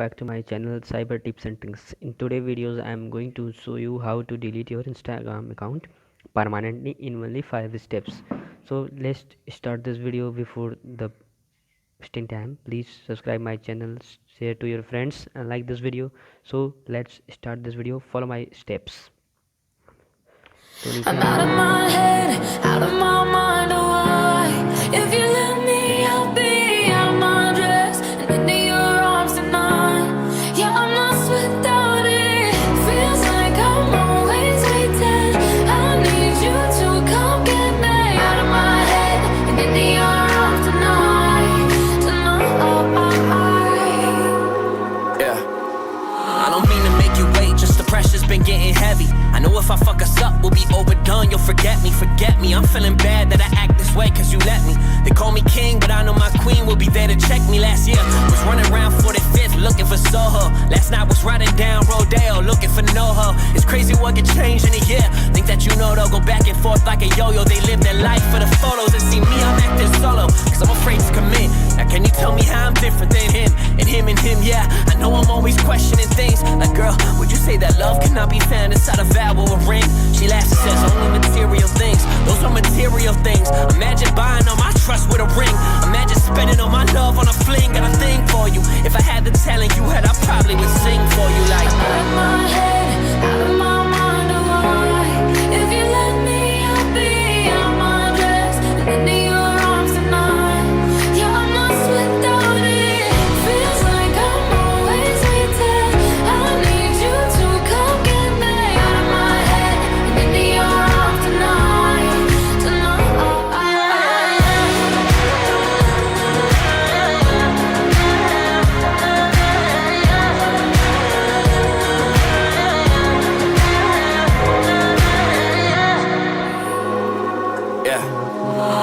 back to my channel Cyber Tips and Tricks. In today's videos I am going to show you how to delete your Instagram account permanently in only 5 steps. So let's start this video. Before the wasting time, please subscribe my channel, share to your friends and like this video. So let's start this video. Follow my steps. I'm out of my head, out of my mind, oh why? If you let me, I'll be out of my dress and into your arms tonight. Yeah, I'm lost without it. Feels like I'm always waiting. I need you to come get me out of my head and into your arms tonight. Yeah. I don't mean to make you wait, just the pressure's been getting heavy. I know if I fuck us up, we'll be overdone. You'll forget me. I'm feeling bad that I act this way cause you let me. They call me king, but I know my queen will be there to check me. Last year, was running around 45th looking for Soho. Last night was riding down Rodeo looking for NoHo. It's crazy what can change in a year. Think that you know they'll go back and forth like a yo-yo. They live their life for the photos and see me, I'm acting solo cause I'm afraid to commit. Now can you tell me how I'm different than him? And him, yeah. I know I'm always questioning things like, girl, would you say that love cannot be found inside a vow or a ring? She laughs and says only material things. Those are material things. Imagine buying all my trust with a ring. Imagine spending all my love on a fling. Got a thing for you. If I had the talent you had, I probably would sing for you like out of my head, out of my mind, oh why? If you let me, I'll be out of my dress and into your arms tonight. Yeah, I'm lost without it. Feels like I'm always waiting. I need you to come get me out of my head and into your arms tonight.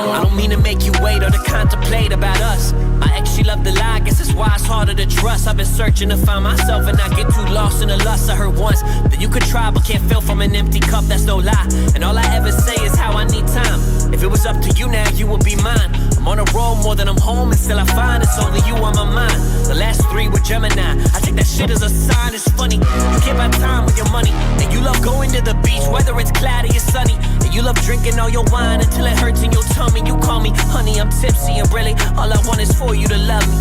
I don't mean to make you wait or to contemplate about us. My ex, she loved to lie, guess that's why it's harder to trust. I've been searching to find myself and not get too lost in the lust. I heard once that you could try but can't fill from an empty cup, that's no lie. And all I ever say is how I need time. If it was up to you now, you would be mine. I'm on a roll more than I'm home and still I find it's only you on my mind. The last 3 were Gemini, I take that shit as a sign. It's funny, you care about time with your money. And you love going to the beach, whether it's cloudy or sunny. And you love drinking all your wine until it hurts in your tummy. You call me honey, I'm tipsy and really all I want is for you to love me.